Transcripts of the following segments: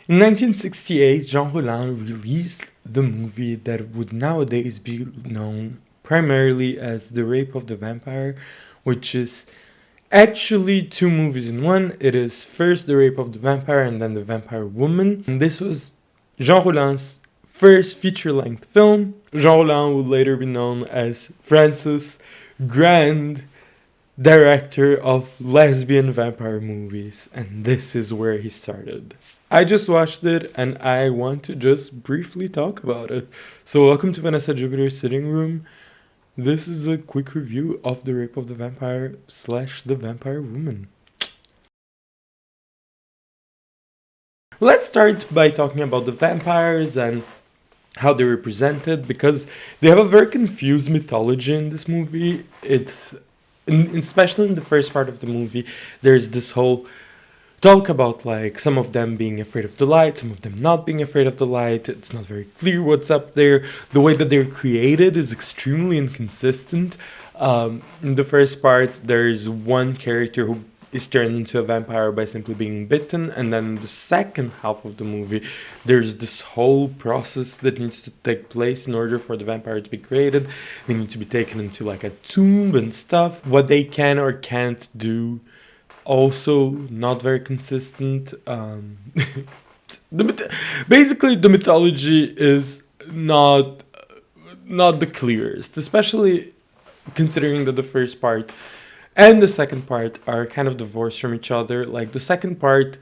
In 1968, Jean Rollin released the movie that would nowadays be known primarily as The Rape of the Vampire, which is actually two movies in one. It is first The Rape of the Vampire and then The Vampire Woman. And this was Jean Rollin's first feature-length film. Jean Rollin would later be known as France's grand director of lesbian vampire movies, and this is where he started. I just watched it and I want to just briefly talk about it. So welcome to Vanessa Jupiter's sitting room. This is a quick review of The Rape of the Vampire / The Vampire Woman. Let's start by talking about the vampires and how they're represented, because they have a very confused mythology in this movie. Especially in the first part of the movie, there's this whole talk about like some of them being afraid of the light, some of them not being afraid of the light. It's not very clear what's up there. The way that they're created is extremely inconsistent. In the first part, there's one character who is turned into a vampire by simply being bitten, and then in the second half of the movie there's this whole process that needs to take place in order for the vampire to be created. They need to be taken into like a tomb and stuff. What they can or can't do, also not very consistent. Basically the mythology is not the clearest, especially considering that the first part and the second part are kind of divorced from each other. Like, the second part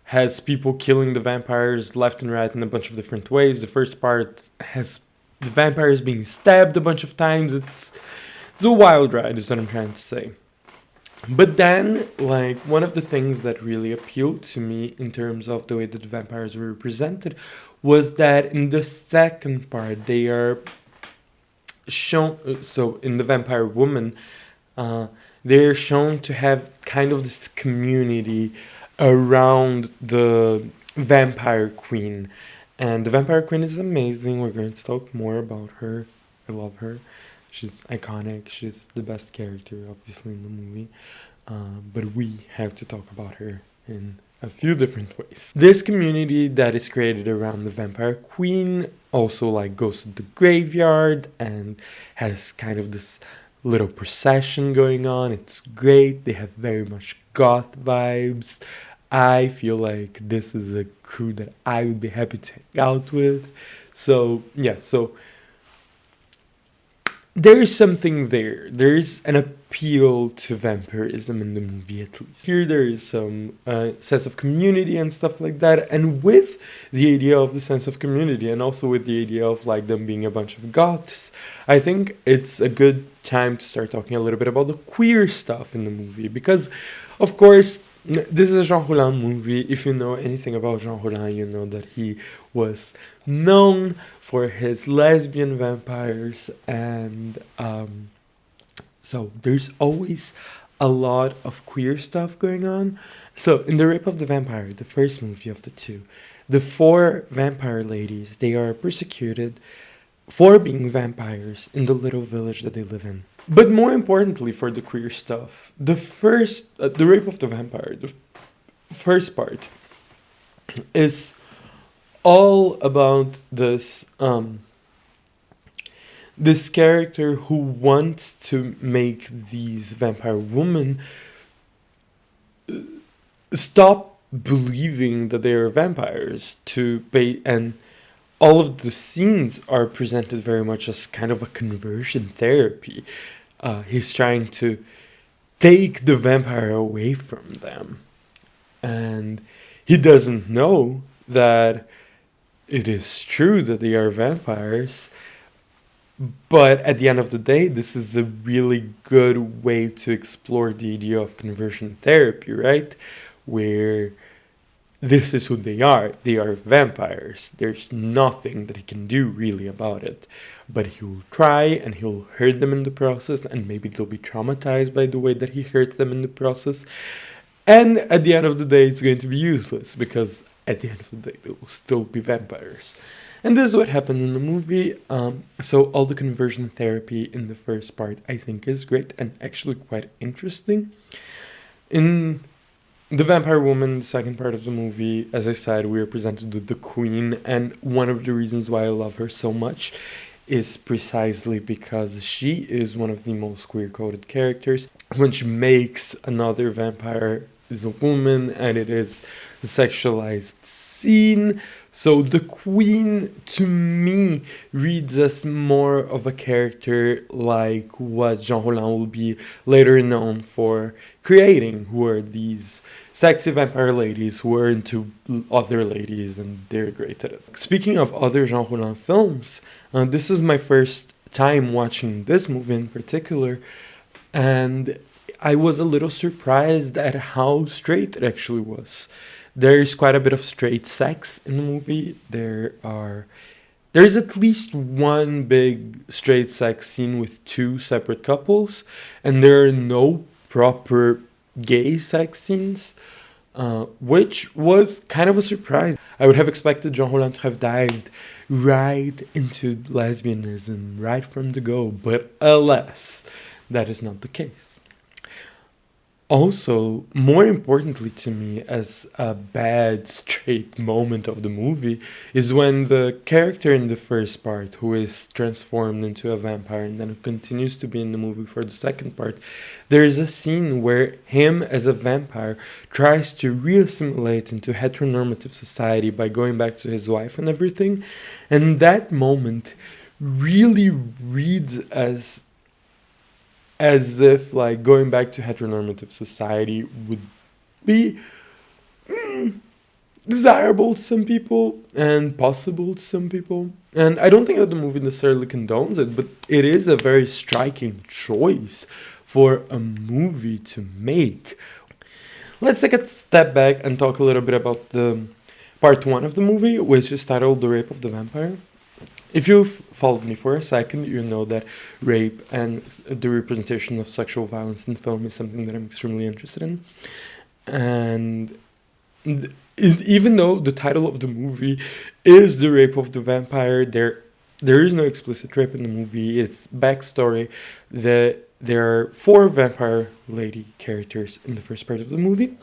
has people killing the vampires left and right in a bunch of different ways. The first part has the vampires being stabbed a bunch of times. It's a wild ride, is what I'm trying to say. But then, like, one of the things that really appealed to me in terms of the way that the vampires were represented was that in the second part, they are shown... So, in The Vampire Woman, they're shown to have kind of this community around the vampire queen. And the vampire queen is amazing. We're going to talk more about her. I love her. She's iconic. She's the best character, obviously, in the movie. But we have to talk about her in a few different ways. This community that is created around the vampire queen also like goes to the graveyard and has kind of this little procession going on. It's great. They have very much goth vibes. I feel like this is a crew that I would be happy to hang out with. So yeah, so there is something there. There is an appeal to vampirism in the movie, at least. Here there is some sense of community and stuff like that. And with the idea of the sense of community, and also with the idea of like them being a bunch of goths, I think it's a good time to start talking a little bit about the queer stuff in the movie. Because, of course, this is a Jean Rollin movie. If you know anything about Jean Rollin, you know that he was known for his lesbian vampires, and so there's always a lot of queer stuff going on. So in The Rape of the Vampire, the first movie of the two, the 4 vampire ladies, they are persecuted for being vampires in the little village that they live in. But more importantly for the queer stuff, The Rape of the Vampire, the first part, is all about this this character who wants to make these vampire women stop believing that they are vampires, and all of the scenes are presented very much as kind of a conversion therapy. He's trying to take the vampire away from them, and he doesn't know that it is true that they are vampires. But at the end of the day, this is a really good way to explore the idea of conversion therapy, right? Where this is who they are. They are vampires. There's nothing that he can do really about it. But he will try, and he'll hurt them in the process, and maybe they'll be traumatized by the way that he hurt them in the process. And at the end of the day, it's going to be useless, because at the end of the day, they will still be vampires. And this is what happened in the movie. So all the conversion therapy in the first part, I think, is great and actually quite interesting. In The vampire woman, the second part of the movie, as I said, we are presented with the queen, and one of the reasons why I love her so much is precisely because she is one of the most queer coded characters. When she makes another vampire is a woman, and it is a sexualized scene. So the queen, to me, reads as more of a character like what Jean Rollin will be later known for creating, who are these sexy vampire ladies who are into other ladies, and they're great at it. Speaking of other Jean Rollin films, this is my first time watching this movie in particular, and I was a little surprised at how straight it actually was. There's quite a bit of straight sex in the movie. There's at least one big straight sex scene with two separate couples, and there are no proper gay sex scenes, which was kind of a surprise. I would have expected Jean Rollin to have dived right into lesbianism right from the go, but alas, that is not the case. Also, more importantly to me, as a bad straight moment of the movie, is when the character in the first part, who is transformed into a vampire and then continues to be in the movie for the second part, there is a scene where him as a vampire tries to re-assimilate into heteronormative society by going back to his wife and everything. And that moment really reads as if like going back to heteronormative society would be desirable to some people and possible to some people. And I don't think that the movie necessarily condones it, but it is a very striking choice for a movie to make. Let's take a step back and talk a little bit about the part one of the movie, which is titled The Rape of the Vampire. If you've followed me for a second, you know that rape and the representation of sexual violence in film is something that I'm extremely interested in. And even though the title of the movie is The Rape of the Vampire, there is no explicit rape in the movie. It's backstory that there are 4 vampire lady characters in the first part of the movie,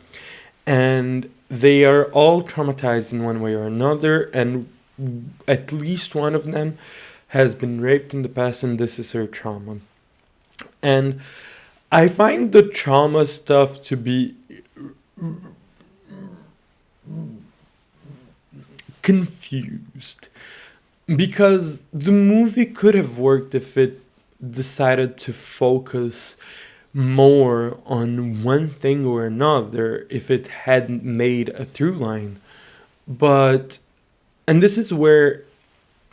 and they are all traumatized in one way or another, and at least one of them has been raped in the past, and this is her trauma. And I find the trauma stuff to be confused, because the movie could have worked if it decided to focus more on one thing or another, if it had made a through line. And this is where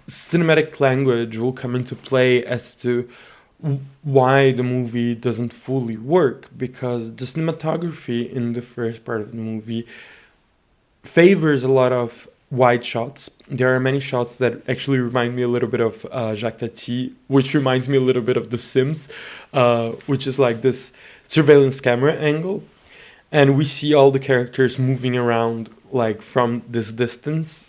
cinematic language will come into play as to why the movie doesn't fully work, because the cinematography in the first part of the movie favors a lot of wide shots. There are many shots that actually remind me a little bit of Jacques Tati, which reminds me a little bit of The Sims, which is like this surveillance camera angle. And we see all the characters moving around like from this distanced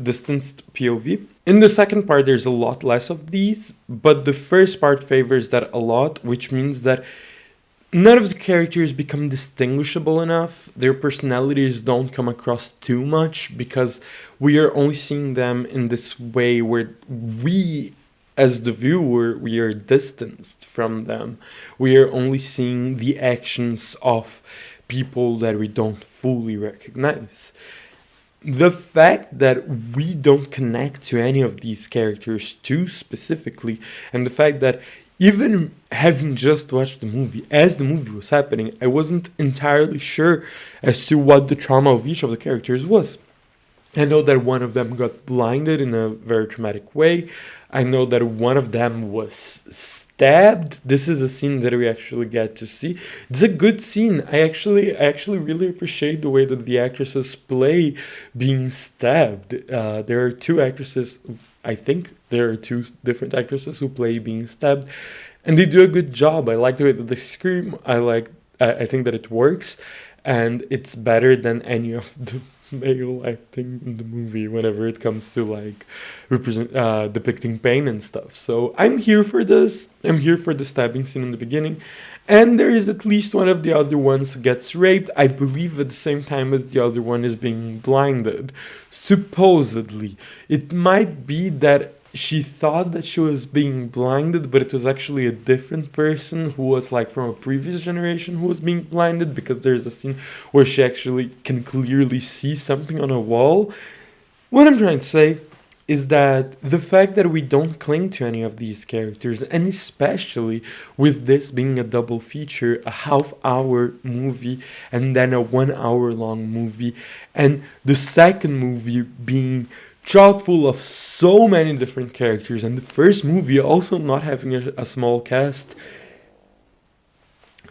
POV. In the second part, there's a lot less of these, but the first part favors that a lot, which means that none of the characters become distinguishable enough. Their personalities don't come across too much, because we are only seeing them in this way where we, as the viewer, we are distanced from them. We are only seeing the actions of people that we don't fully recognize. The fact that we don't connect to any of these characters too specifically, and the fact that even having just watched the movie, as the movie was happening, I wasn't entirely sure as to what the trauma of each of the characters was. I know that one of them got blinded in a very traumatic way. I know that one of them was stabbed. This is a scene that we actually get to see. It's a good scene. I actually really appreciate the way that the actresses play being stabbed. There are 2 actresses, I think there are 2 different actresses who play being stabbed, and they do a good job. I like the way that they scream. I like I think that it works, and it's better than any of the male acting in the movie whenever it comes to like depicting pain and stuff. So I'm here for this. I'm here for the stabbing scene in the beginning, and there is at least one of the other ones who gets raped, I believe, at the same time as the other one is being blinded. Supposedly, it might be that she thought that she was being blinded, but it was actually a different person who was like from a previous generation who was being blinded, because there's a scene where she actually can clearly see something on a wall. What I'm trying to say is that the fact that we don't cling to any of these characters, and especially with this being a double feature, a half-hour movie and then a 1 hour long movie, and the second movie being chock full of so many different characters, and the first movie also not having a small cast,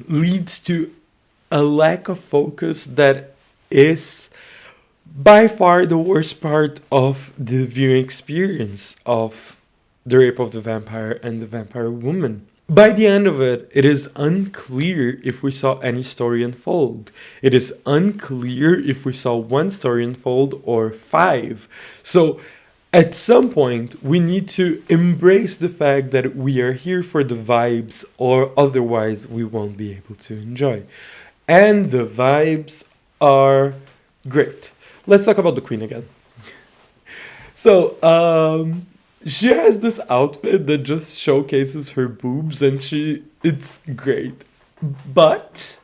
leads to a lack of focus that is by far the worst part of the viewing experience of The Rape of the Vampire and the Vampire Woman. By the end of it, it is unclear if we saw any story unfold. It is unclear if we saw one story unfold or 5. So at some point, we need to embrace the fact that we are here for the vibes, or otherwise we won't be able to enjoy. And the vibes are great. Let's talk about the Queen again. So, she has this outfit that just showcases her boobs, and it's great. But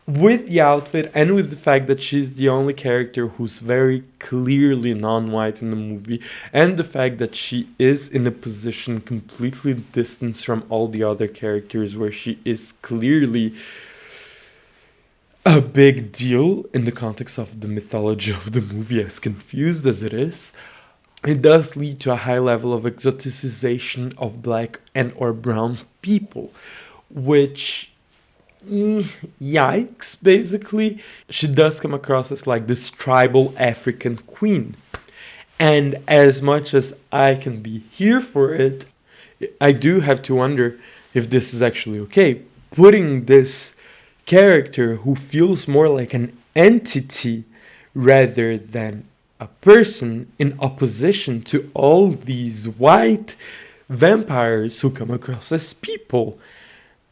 with the outfit and with the fact that she's the only character who's very clearly non-white in the movie, and the fact that she is in a position completely distanced from all the other characters where she is clearly a big deal in the context of the mythology of the movie, as confused as it is, it does lead to a high level of exoticization of black and or brown people, which, yikes, basically. She does come across as like this tribal African queen. And as much as I can be here for it, I do have to wonder if this is actually okay. Putting this character who feels more like an entity rather than a person in opposition to all these white vampires who come across as people.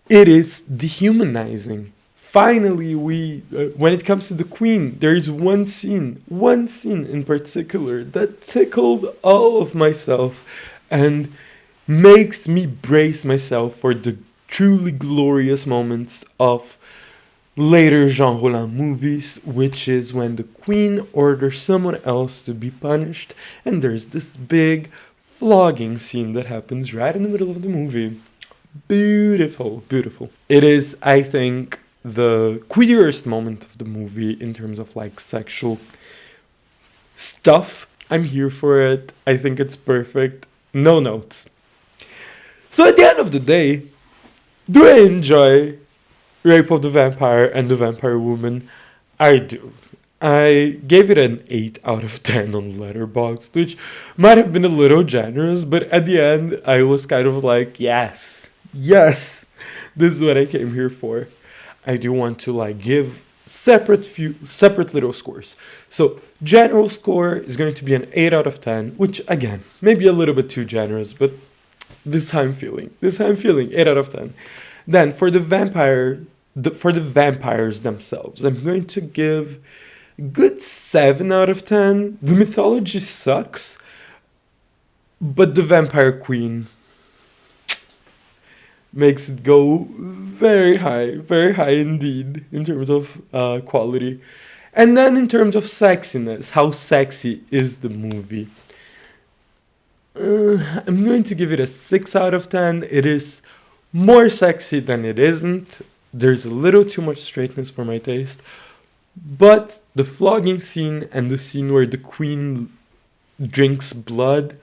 It is dehumanizing. Finally, when it comes to the Queen, there is one scene in particular that tickled all of myself and makes me brace myself for the truly glorious moments of later Jean Rollin movies, which is when the Queen orders someone else to be punished, and there's this big flogging scene that happens right in the middle of the movie. Beautiful, beautiful. It is, I think, the queerest moment of the movie in terms of like sexual stuff. I'm here for it. I think it's perfect. No notes. So at the end of the day, do I enjoy Rape of the Vampire and the Vampire Woman? I do. I gave it an 8 out of 10 on Letterboxd, which might have been a little generous, but at the end, I was kind of like, yes, this is what I came here for. I do want to like give separate little scores. So general score is going to be an 8 out of 10, which again, maybe a little bit too generous, but this time feeling 8 out of 10. Then for the vampires themselves, I'm going to give a good 7 out of 10. The mythology sucks, but the Vampire Queen makes it go very high indeed in terms of quality. And then in terms of sexiness, how sexy is the movie? I'm going to give it a 6 out of 10. It is more sexy than it isn't. There's a little too much straightness for my taste. But the flogging scene and the scene where the Queen drinks blood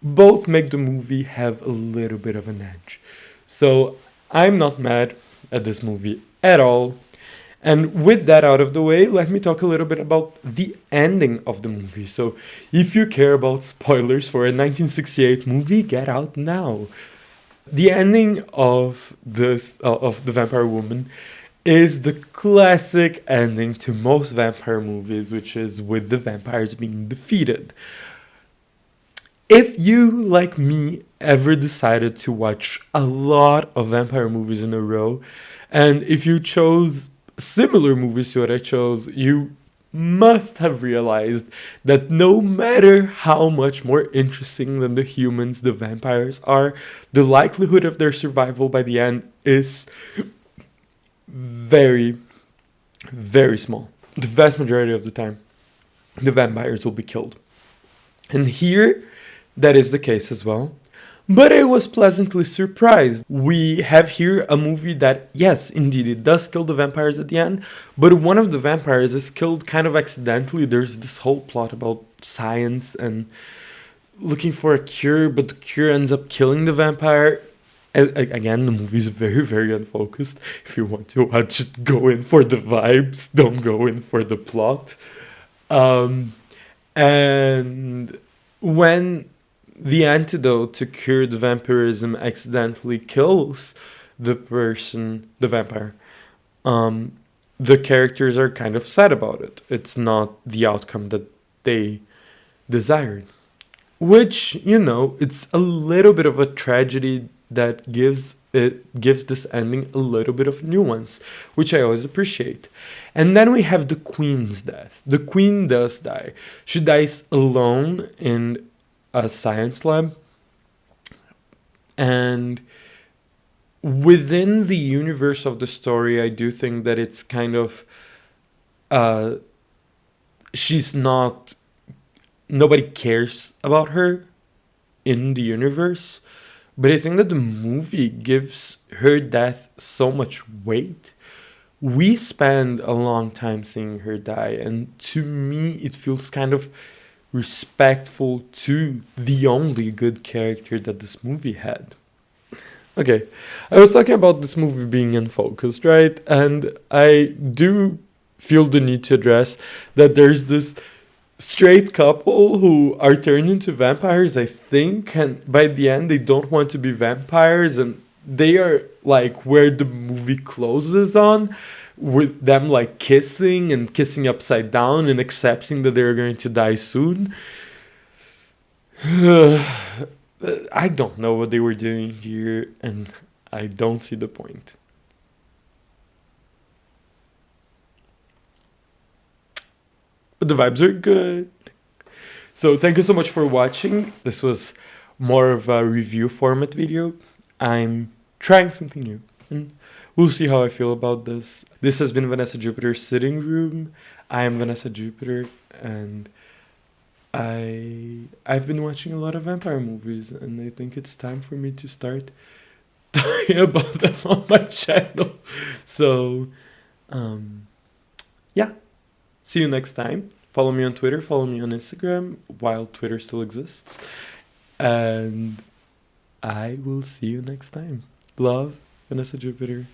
both make the movie have a little bit of an edge. So I'm not mad at this movie at all. And with that out of the way, let me talk a little bit about the ending of the movie. So if you care about spoilers for a 1968 movie, get out now. The ending of this of the Vampire Woman is the classic ending to most vampire movies, which is with the vampires being defeated. If you, like me, ever decided to watch a lot of vampire movies in a row, and if you chose similar movies to what I chose, you must have realized that no matter how much more interesting than the humans the vampires are, the likelihood of their survival by the end is very, very small. The vast majority of the time, the vampires will be killed. And here, that is the case as well. But I was pleasantly surprised. We have here a movie that, yes, indeed, it does kill the vampires at the end, but one of the vampires is killed kind of accidentally. There's this whole plot about science and looking for a cure, but the cure ends up killing the vampire. Again, the movie is very, very unfocused. If you want to watch it, go in for the vibes, don't go in for the plot. And when the antidote to cure the vampirism accidentally kills the person, the vampire, the characters are kind of sad about it. It's not the outcome that they desired. Which, it's a little bit of a tragedy that gives this ending a little bit of nuance, which I always appreciate. And then we have the queen's death. The queen does die. She dies alone in a science lab, and within the universe of the story, I do think that it's kind of she's not, nobody cares about her in the universe, but I think that the movie gives her death so much weight. We spend a long time seeing her die, and to me it feels kind of respectful to the only good character that this movie had. Okay, I was talking about this movie being unfocused, right? And I do feel the need to address that there's this straight couple who are turned into vampires, I think, and by the end they don't want to be vampires, and they are like where the movie closes on, with them like kissing and kissing upside down and accepting that they're going to die soon. I don't know what they were doing here, and I don't see the point. But the vibes are good. So thank you so much for watching. This was more of a review format video. I'm trying something new, and we'll see how I feel about this. This has been Vanessa Jupiter's Sitting Room. I am Vanessa Jupiter, and I've been watching a lot of vampire movies, and I think it's time for me to start talking about them on my channel. So, yeah. See you next time. Follow me on Twitter, follow me on Instagram, while Twitter still exists. And I will see you next time. Love, Vanessa Jupiter.